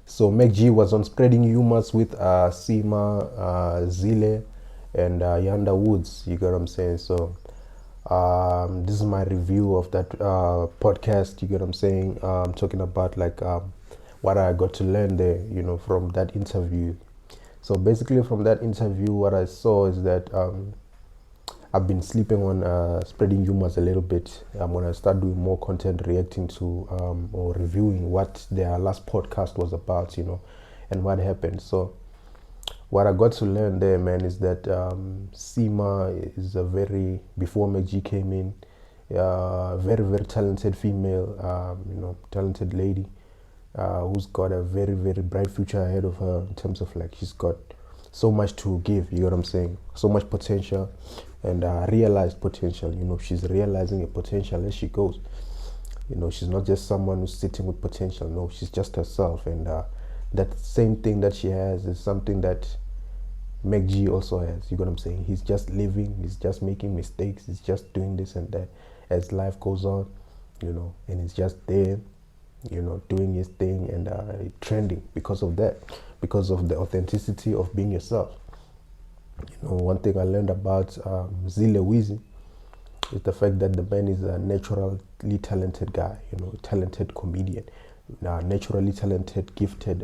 So MacG was on Spreading Humours with Sima, Zile, and Yanda Woods. You get what I'm saying? So this is my review of that podcast. You get what I'm saying? I'm talking about like what I got to learn there, you know, from that interview. So basically, from that interview, what I saw is that I've been sleeping on Spreading Humours a little bit. I'm gonna start doing more content, reacting to or reviewing what their last podcast was about, you know, and what happened. So what I got to learn there, man, is that Sima is a very, before MacG came in, very, very talented female, you know, talented lady who's got a very, very bright future ahead of her in terms of like she's got so much to give, you know what I'm saying? So much potential and realized potential, you know, she's realizing a potential as she goes. You know, she's not just someone who's sitting with potential, no, she's just herself. And that same thing that she has is something that MacG also has, you know what I'm saying? He's just living, he's just making mistakes, he's just doing this and that as life goes on, you know, and he's just there, you know, doing his thing and trending because of that, because of the authenticity of being yourself. You know, one thing I learned about Zile Weezy is the fact that the man is a naturally talented guy, you know, talented comedian, naturally talented, gifted,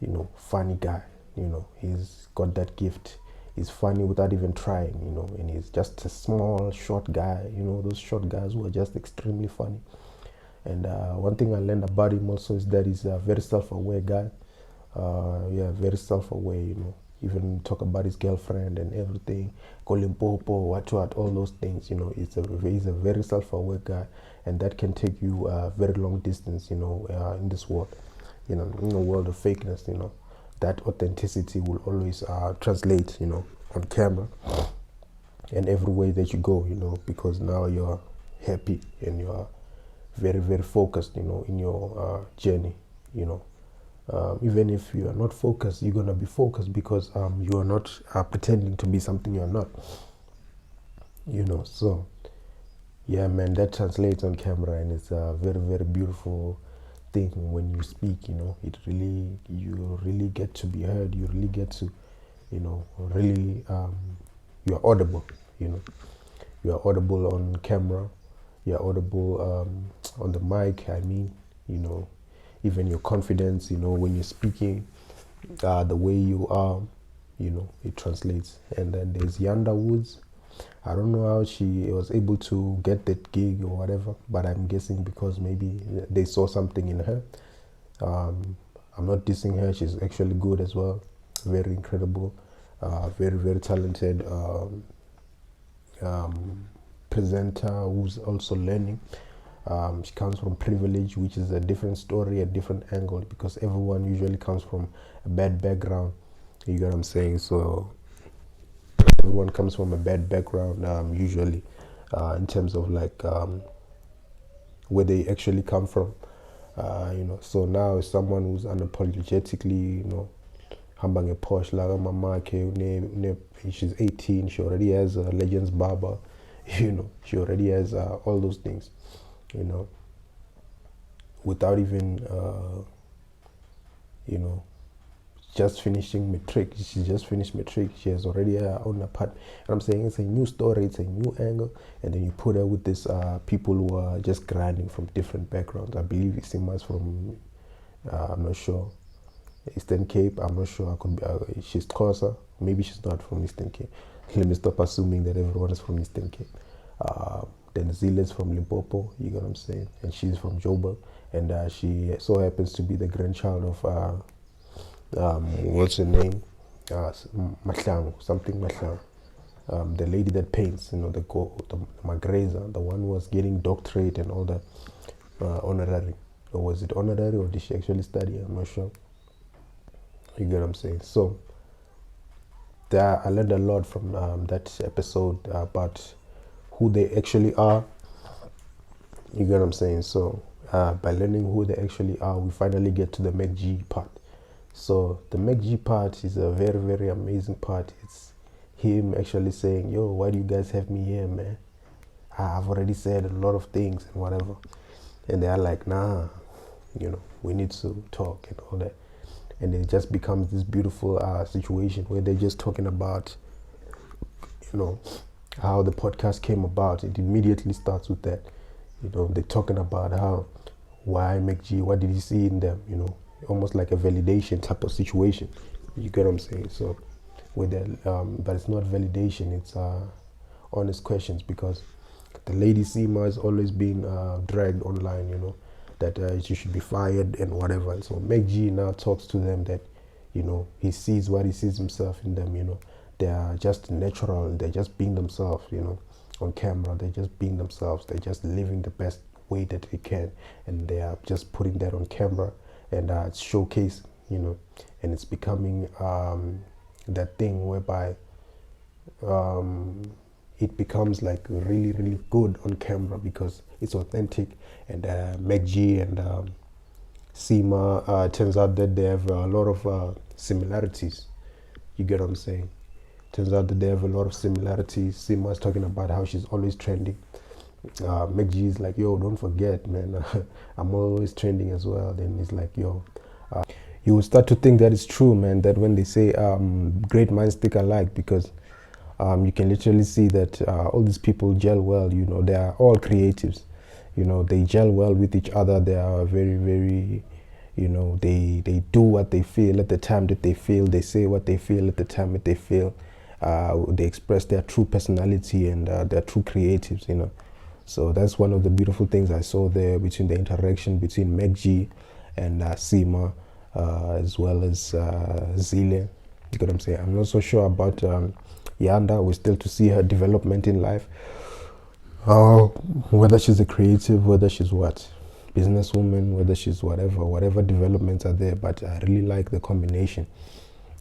you know, funny guy. You know, he's got that gift. He's funny without even trying, you know, and he's just a small, short guy, you know, those short guys who are just extremely funny. And one thing I learned about him also is that he's a very self-aware guy. Yeah, very self-aware, you know. Even talk about his girlfriend and everything, call him Popo, what, all those things, you know. He's a very self-aware guy, and that can take you a very long distance, you know, in this world, you know, in a world of fakeness, you know. That authenticity will always translate, you know, on camera and every way that you go, you know, because now you're happy and you're very, very focused, you know, in your journey, you know. Even if you are not focused, you're gonna be focused because you are not pretending to be something you're not, you know. So yeah, man, that translates on camera, and it's a very, very beautiful thing when you speak, you know. You really get to be heard, you really get to, you know, really you're audible, you know. You're audible on camera, you're audible on the mic, I mean, you know. Even your confidence, you know, when you're speaking, the way you are, you know, it translates. And then there's Yanda Woods. I don't know how she was able to get that gig or whatever, but I'm guessing because maybe they saw something in her. I'm not dissing her, she's actually good as well, very incredible, very, very talented presenter who's also learning. She comes from privilege, which is a different story, a different angle, because everyone usually comes from a bad background. You get what I'm saying? So everyone comes from a bad background, usually, in terms of like where they actually come from. You know, so now someone who's unapologetically, you know, hambang a posh like mama, she's 18, she already has a Legends barber, you know, she already has all those things, you know, without even, you know, just finishing matric. She just finished matric. She has already her own apartment. And I'm saying it's a new story, it's a new angle, and then you put her with this people who are just grinding from different backgrounds. I believe Isima's from, I'm not sure, Eastern Cape. I'm not sure. I could be. She's Xhosa. Maybe she's not from Eastern Cape. Let me stop assuming that everyone is from Eastern Cape. Then Zile's from Limpopo, you get what I'm saying? And she's from Joburg. And she so happens to be the grandchild of, what's her name? Mahlangu, something Mahlangu. The lady that paints, you know, the Magreza, the one who was getting doctorate and all that honorary. Or was it honorary or did she actually study? I'm not sure. You get what I'm saying? So, I learned a lot from that episode about who they actually are. You get what I'm saying? So by learning who they actually are, we finally get to the MacG part. So the MacG part is a very, very amazing part. It's him actually saying, yo, why do you guys have me here, man? I've already said a lot of things and whatever. And they're like, nah, we need to talk and all that. And it just becomes this beautiful situation where they're just talking about, you know, how the podcast came about. It immediately starts with that. They're talking about how, why MacG, what did he see in them, almost like a validation type of situation. You get what I'm saying? So, with that, but it's not validation, it's honest questions, because the lady Seema is always being dragged online, that she should be fired and whatever. And so MacG now talks to them that, he sees what he sees himself in them, they are just natural, they're just being themselves, on camera, they're just being themselves, they're just living the best way that they can, and they are just putting that on camera, and it's showcased, and it's becoming that thing whereby it becomes like really, really good on camera because it's authentic. And MacG and Seema, turns out that they have a lot of similarities. You get what I'm saying? Turns out that they have a lot of similarities. Seema's talking about how she's always trending. MacG is like, yo, don't forget, man, I'm always trending as well. Then he's like, yo, you will start to think that it's true, man, that when they say great minds think alike, because you can literally see that all these people gel well. They are all creatives. They gel well with each other. They are very, very, they do what they feel at the time that they feel. They say what they feel at the time that they feel. They express their true personality and their true creatives. So that's one of the beautiful things I saw there between the interaction between MacG and Seema, as well as Zile. You get what I'm saying? I'm not so sure about Yanda. We're still to see her development in life. Whether she's a creative, whether she's what, businesswoman, whether she's whatever developments are there. But I really like the combination.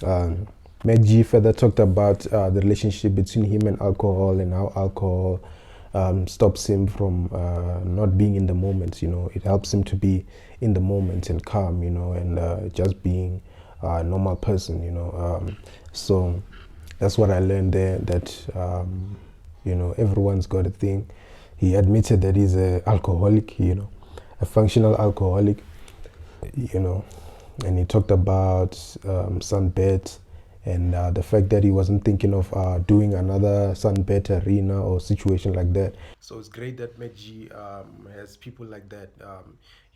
MacG further talked about the relationship between him and alcohol, and how alcohol stops him from not being in the moment. It helps him to be in the moment and calm, and just being a normal person. So that's what I learned there, that everyone's got a thing. He admitted that he's an alcoholic, a functional alcoholic, and he talked about sunbeds, and the fact that he wasn't thinking of doing another sunbed arena or situation like that. So it's great that MacG has people like that.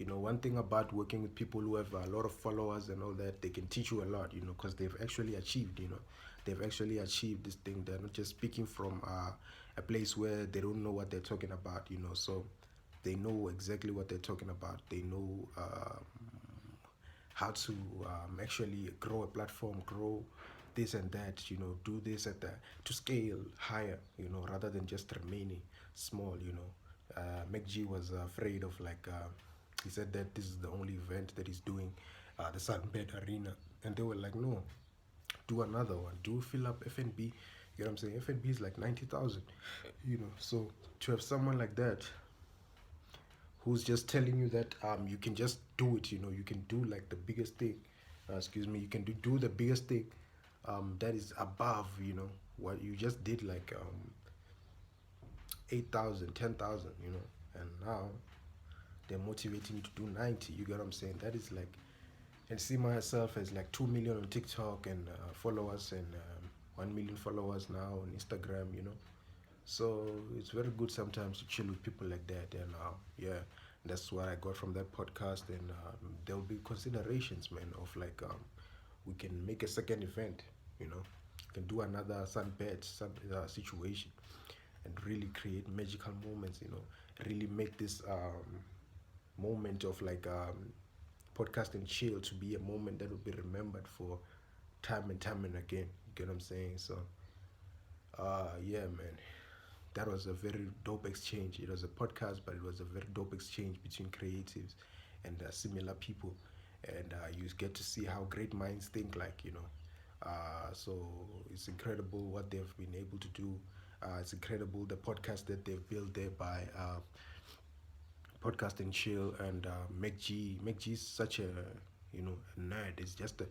One thing about working with people who have a lot of followers and all that, they can teach you a lot, because they've actually achieved, they've actually achieved this thing. They're not just speaking from a place where they don't know what they're talking about, so they know exactly what they're talking about. They know how to actually grow a platform, grow this and that, do this at the to scale higher, rather than just remaining small. MacG was afraid of, like, he said that this is the only event that he's doing, the Sunbed Arena, and they were like, no, do another one, do fill up FNB. You know what I'm saying? FNB is like 90,000, so to have someone like that who's just telling you that you can just do it, you can do like the biggest thing, you can do the biggest thing that is above, what you just did, like 8,000, 10,000, and now they're motivating you to do 90. You get what I'm saying? That is like, and Sima herself has like 2 million on TikTok, and followers, and 1 million followers now on Instagram, so it's very good sometimes to chill with people like that. And yeah, that's what I got from that podcast. And there will be considerations, man, of like, we can make a second event, we can do another sunbed situation, and really create magical moments, really make this moment of like podcast and chill to be a moment that will be remembered for time and time and again. You get what I'm saying? So yeah, man, that was a very dope exchange. It was a podcast, but it was a very dope exchange between creatives and similar people, and you get to see how great minds think. Like, so it's incredible what they've been able to do. It's incredible the podcast that they've built there by podcast and chill, and MacG. MacG is such a, a nerd. It's just a,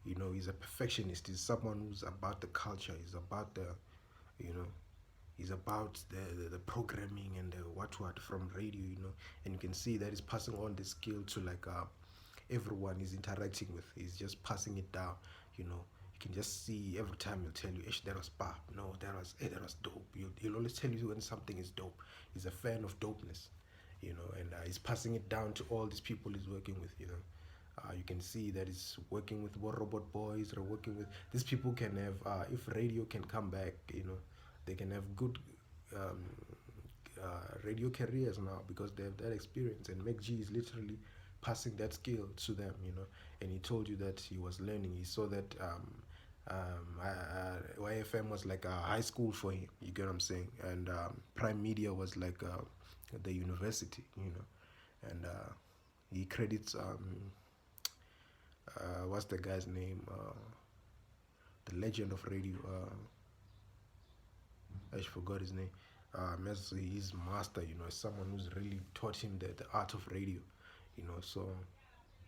he's a perfectionist. He's someone who's about the culture. He's about the, you know Is about the programming and the what from radio, and you can see that he's passing on the skill to like everyone he's interacting with. He's just passing it down, you know. You can just see every time he'll tell you, that was pop. No, that was dope. He'll always tell you when something is dope. He's a fan of dopeness, and he's passing it down to all these people he's working with, you can see that he's working with War Robot Boys, or working with these people. Can have if radio can come back, they can have good um, radio careers now because they have that experience. And MacG is literally passing that skill to them, And he told you that he was learning. He saw that YFM was like a high school for him. You get what I'm saying? And Prime Media was like the university, And he credits what's the guy's name? The legend of radio. I just forgot his name. His master, someone who's really taught him the art of radio, So,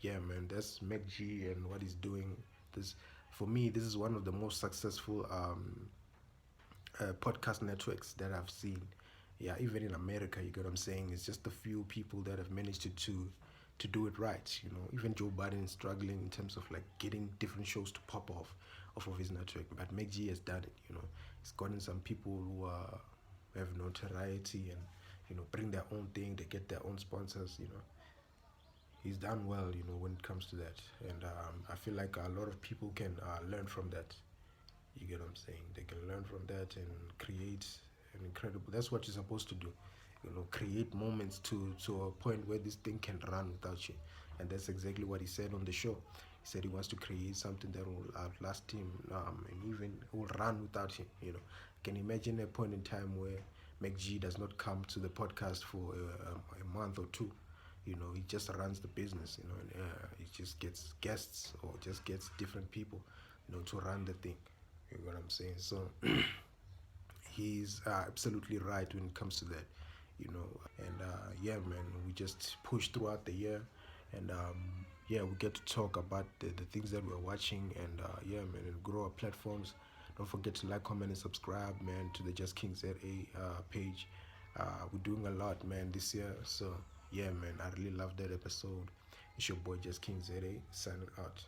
yeah, man, that's MacG and what he's doing. This, for me, this is one of the most successful podcast networks that I've seen. Yeah, even in America, you get what I'm saying. It's just a few people that have managed to do it right. Even Joe Biden is struggling in terms of like getting different shows to pop off of his network. But MacG has done it. He's gotten some people who have notoriety and bring their own thing. They get their own sponsors. He's done well. When it comes to that, and I feel like a lot of people can learn from that. You get what I'm saying? They can learn from that and create an incredible. That's what you're supposed to do. Create moments to a point where this thing can run without you. And that's exactly what he said on the show. He said he wants to create something that will outlast him, and even will run without him. Can you imagine a point in time where MacG does not come to the podcast for a month or two? He just runs the business. And he just gets guests or just gets different people, to run the thing. You know what I'm saying? So he's absolutely right when it comes to that, And yeah, man, we just push throughout the year, and yeah, we get to talk about the things that we're watching, and yeah, man, and grow our platforms. Don't forget to like, comment, and subscribe, man, to the Just King ZA page. We're doing a lot, man, this year. So yeah, man, I really love that episode. It's your boy Just King ZA signing out.